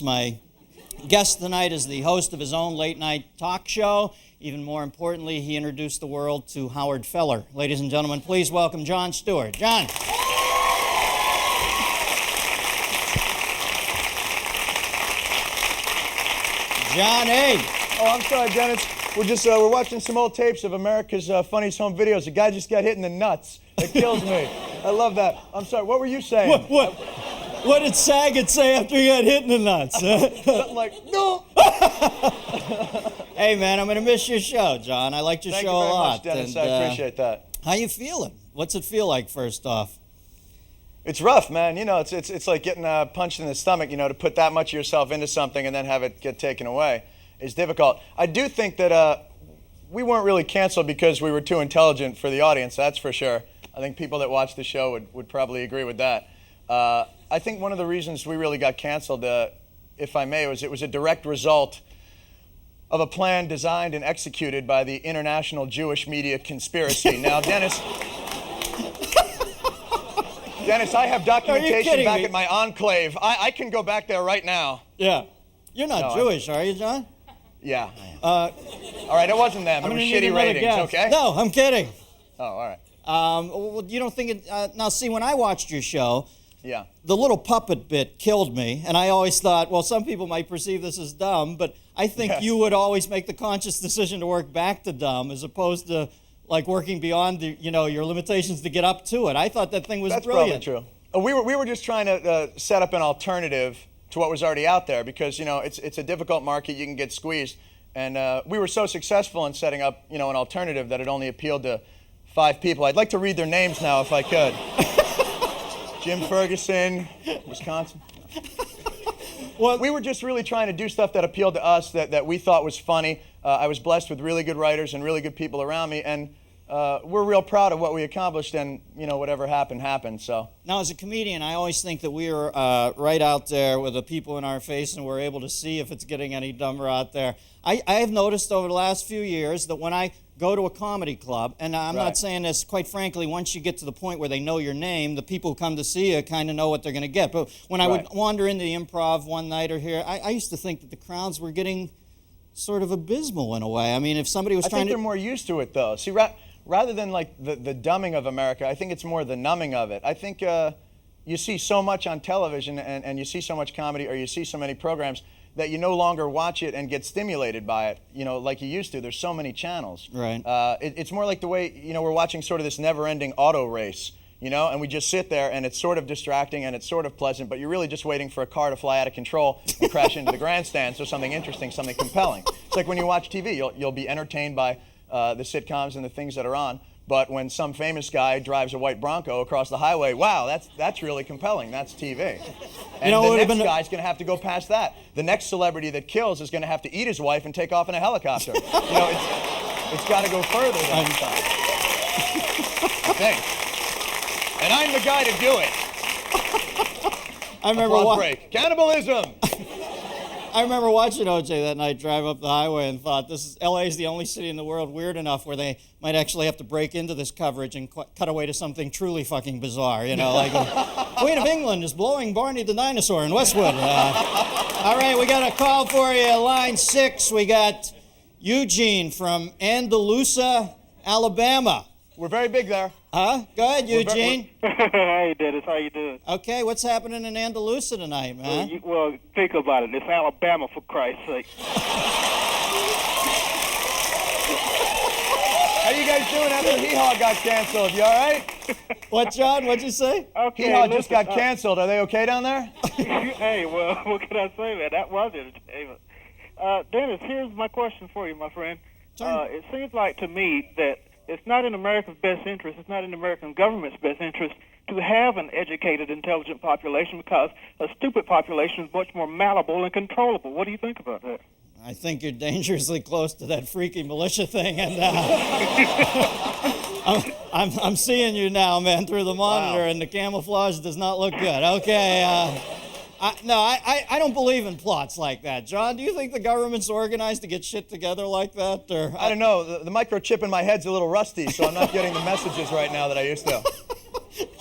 My guest tonight is the host of his own late-night talk show. Even more importantly, he introduced the world to Howard Feller. Ladies and gentlemen, please welcome Jon Stewart. Jon. Jon A. Oh, I'm sorry, Dennis. We're watching some old tapes of America's Funniest Home Videos. A guy just got hit in the nuts. It kills me. I love that. I'm sorry, what were you saying? What did Saget say after he got hit in the nuts? Something like, no! Hey, man, I'm going to miss your show, Jon. I liked your show a lot. Thank you very much, Dennis. And, I appreciate that. How you feeling? What's it feel like, first off? It's rough, man. You know, it's like getting punched in the stomach, you know, to put that much of yourself into something and then have it get taken away is difficult. I do think that we weren't really canceled because we were too intelligent for the audience, that's for sure. I think people that watch the show would probably agree with that. I think one of the reasons we really got canceled, if I may, was it was a direct result of a plan designed and executed by the international Jewish media conspiracy. Now, Dennis, I have documentation back at my enclave. I can go back there right now. Yeah. You're not Jewish, are you, Jon? Yeah. All right, it wasn't them. It was shitty ratings, okay? No, I'm kidding. Oh, all right. Well, you don't think it... now, see, when I watched your show, yeah, the little puppet bit killed me, and I always thought, well, some people might perceive this as dumb, but I think you would always make the conscious decision to work back to dumb as opposed to, like, working beyond the, your limitations to get up to it. I thought that thing was brilliant. That's probably true. We were just trying to set up an alternative to what was already out there because, it's a difficult market. You can get squeezed. And we were so successful in setting up, an alternative that it only appealed to 5 people. I'd like to read their names now if I could. Jim Ferguson, Wisconsin. Well, we were just really trying to do stuff that appealed to us, that we thought was funny. I was blessed with really good writers and really good people around me, and we're real proud of what we accomplished, and whatever happened. So now, as a comedian, I always think that we are right out there with the people in our face, and we're able to see if it's getting any dumber out there. I have noticed over the last few years that when I go to a comedy club, and I'm not saying this, quite frankly, once you get to the point where they know your name, the people who come to see you kind of know what they're going to get. But when I would wander into the Improv one night or here, I used to think that the crowds were getting sort of abysmal in a way. I mean, if somebody was trying to... I think they're more used to it, though. See, rather than like the dumbing of America, I think it's more the numbing of it. I think you see so much on television and you see so much comedy or you see so many programs that you no longer watch it and get stimulated by it, like you used to. There's so many channels. Right. It's more like the way, we're watching sort of this never-ending auto race, and we just sit there and it's sort of distracting and it's sort of pleasant, but you're really just waiting for a car to fly out of control and crash into the grandstand, so something interesting, something compelling. It's like when you watch TV, you'll be entertained by the sitcoms and the things that are on, but when some famous guy drives a white Bronco across the highway, wow, that's really compelling. That's TV. And the next guy's going to have to go past that. The next celebrity that kills is going to have to eat his wife and take off in a helicopter. It's got to go further than that. I think. And I'm the guy to do it. I remember break. Cannibalism. I remember watching OJ that night drive up the highway and thought, LA is the only city in the world weird enough where they might actually have to break into this coverage and cut away to something truly fucking bizarre, like Queen of England is blowing Barney the dinosaur in Westwood. All right, we got a call for you, line 6. We got Eugene from Andalusia, Alabama. We're very big there. Huh? Go ahead, Eugene. Hey, Dennis. How you doing? Okay, what's happening in Andalusia tonight, man? Well, think about it. It's Alabama, for Christ's sake. How you guys doing after Hee-Haw got canceled? You all right? What, Jon? What'd you say? Okay, Hee-Haw just got canceled. Are they okay down there? Hey, well, what can I say, man? That was entertainment. Dennis, here's my question for you, my friend. It seems like to me that it's not in America's best interest, it's not in the American government's best interest to have an educated, intelligent population because a stupid population is much more malleable and controllable. What do you think about that? I think you're dangerously close to that freaky militia thing, and I'm seeing you now, man, through the monitor, and the camouflage does not look good. Okay, I don't believe in plots like that. Jon, do you think the government's organized to get shit together like that? Or I don't know. The microchip in my head's a little rusty, so I'm not getting the messages right now that I used to.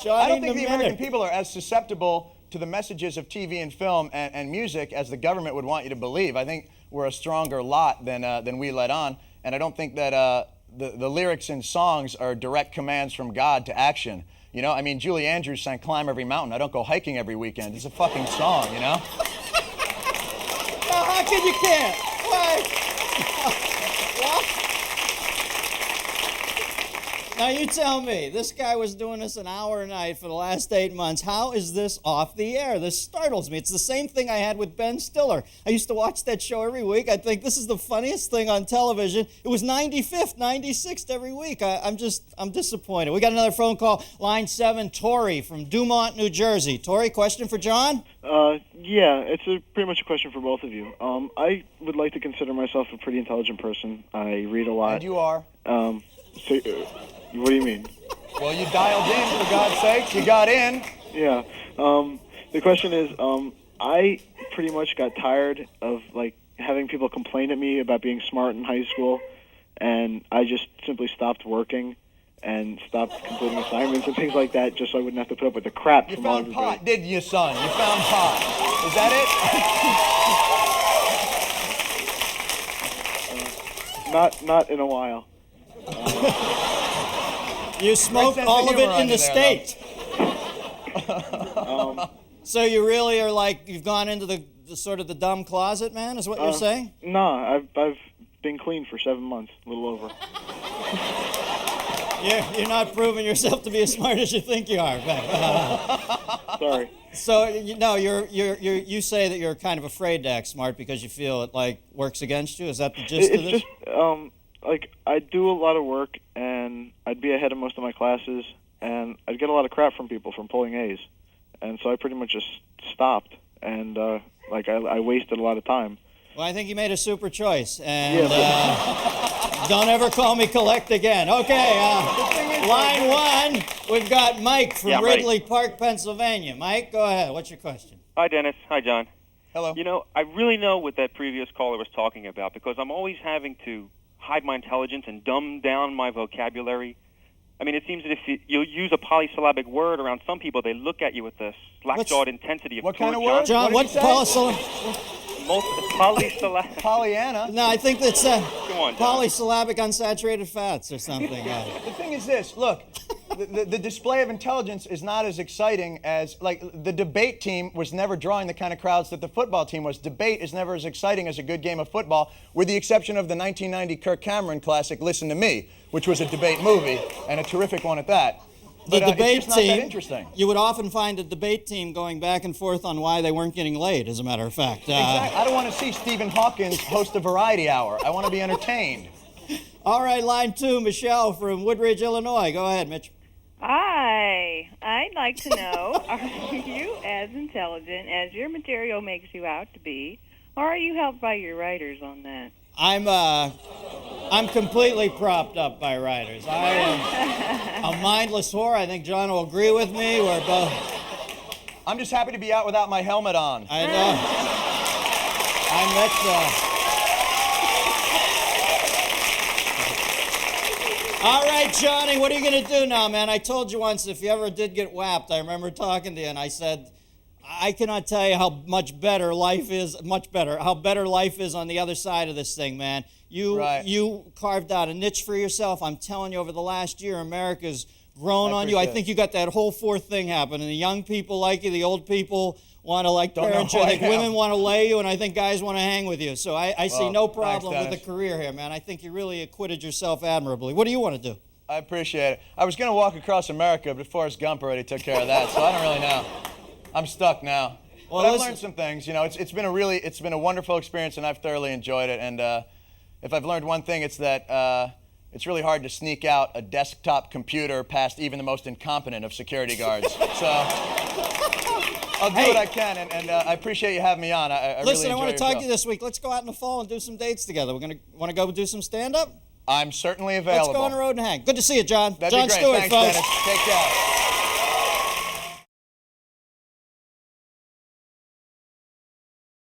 I don't think the American people are as susceptible to the messages of TV and film and music as the government would want you to believe. I think we're a stronger lot than we let on, and I don't think that the lyrics in songs are direct commands from God to action. You know, I mean, Julie Andrews sang "Climb Every Mountain." I don't go hiking every weekend. It's a fucking song, you know. Now, how can you can't? Why? What? Now you tell me, this guy was doing this an hour a night for the last 8 months. How is this off the air? This startles me. It's the same thing I had with Ben Stiller. I used to watch that show every week. I think this is the funniest thing on television. It was 95th, 96th every week. I'm disappointed. We got another phone call. Line 7, Tori from Dumont, New Jersey. Tori, question for John? Yeah, it's pretty much a question for both of you. I would like to consider myself a pretty intelligent person. I read a lot. And you are. What do you mean? Well, you dialed in, for God's sakes. You got in. Yeah. The question is, I pretty much got tired of having people complain at me about being smart in high school, and I just simply stopped working and stopped completing assignments and things like that, just so I wouldn't have to put up with the crap from all You found everybody. pot, didn't you, son? You found pot. Is that it? Not in a while. You smoked all of it in the state. So you really are you've gone into the sort of the dumb closet, man, is what you're saying? No, I've been clean for 7 months, a little over. You're not proving yourself to be as smart as you think you are. Sorry. So you say that you're kind of afraid to act smart because you feel it works against you. Is that the gist of this? It's just I do a lot of work, and I'd be ahead of most of my classes, and I'd get a lot of crap from people from pulling A's, and so I pretty much just stopped, and I wasted a lot of time. Well, I think you made a super choice, and don't ever call me collect again. Okay, line 1, we've got Mike from Ridley Park, Pennsylvania. Mike, go ahead. What's your question? Hi, Dennis. Hi, John. Hello. You know, I really know what that previous caller was talking about because I'm always having to hide my intelligence and dumb down my vocabulary. I mean, it seems that if you use a polysyllabic word around some people, they look at you with this slack-jawed intensity of what kind of John. word? John, What what's did you Polysyllabic. Pollyanna. No, I think that's Come on, John. polysyllabic unsaturated fats or something. The thing is this, look, the display of intelligence is not as exciting as, the debate team was never drawing the kind of crowds that the football team was. Debate is never as exciting as a good game of football, with the exception of the 1990 Kirk Cameron classic, Listen to Me, which was a debate movie, and a terrific one at that. The But debate it's just not team, that interesting. you would often find a debate team going back and forth on why they weren't getting laid, as a matter of fact. Exactly. I don't want to see Stephen Hawkins host a variety hour. I want to be entertained. All right, line 2, Michelle from Woodridge, Illinois. Go ahead, Mitch. Hi, I'd like to know, are you as intelligent as your material makes you out to be, or are you helped by your writers on that? I'm completely propped up by writers. I am a mindless whore. I think John will agree with me. We're both. I'm just happy to be out without my helmet on. I know. All right, Johnny, what are you going to do now, man? I told you once, if you ever did get whapped, I remember talking to you, and I said, I cannot tell you how better life is on the other side of this thing, man. You carved out a niche for yourself. I'm telling you, over the last year, America's grown on you. I think you got that whole fourth thing happening. The young people like you. The old people want to parent you. I think women want to lay you, and I think guys want to hang with you. So I see no problem with the career here, man. I think you really acquitted yourself admirably. What do you want to do? I appreciate it. I was going to walk across America, but Forrest Gump already took care of that, so I don't really know. I'm stuck now. Well, but I've learned some things. You know, it's been a wonderful experience, and I've thoroughly enjoyed it. And if I've learned one thing, it's that it's really hard to sneak out a desktop computer past even the most incompetent of security guards. So I'll do what I can, and I appreciate you having me on. I Listen, really I want to talk show. to you this week. Let's go out in the fall and do some dates together. Want to go do some stand-up? I'm certainly available. Let's go on the road and hang. Good to see you, John. That'd John be great. Stewart, Thanks, folks. Dennis. Take care.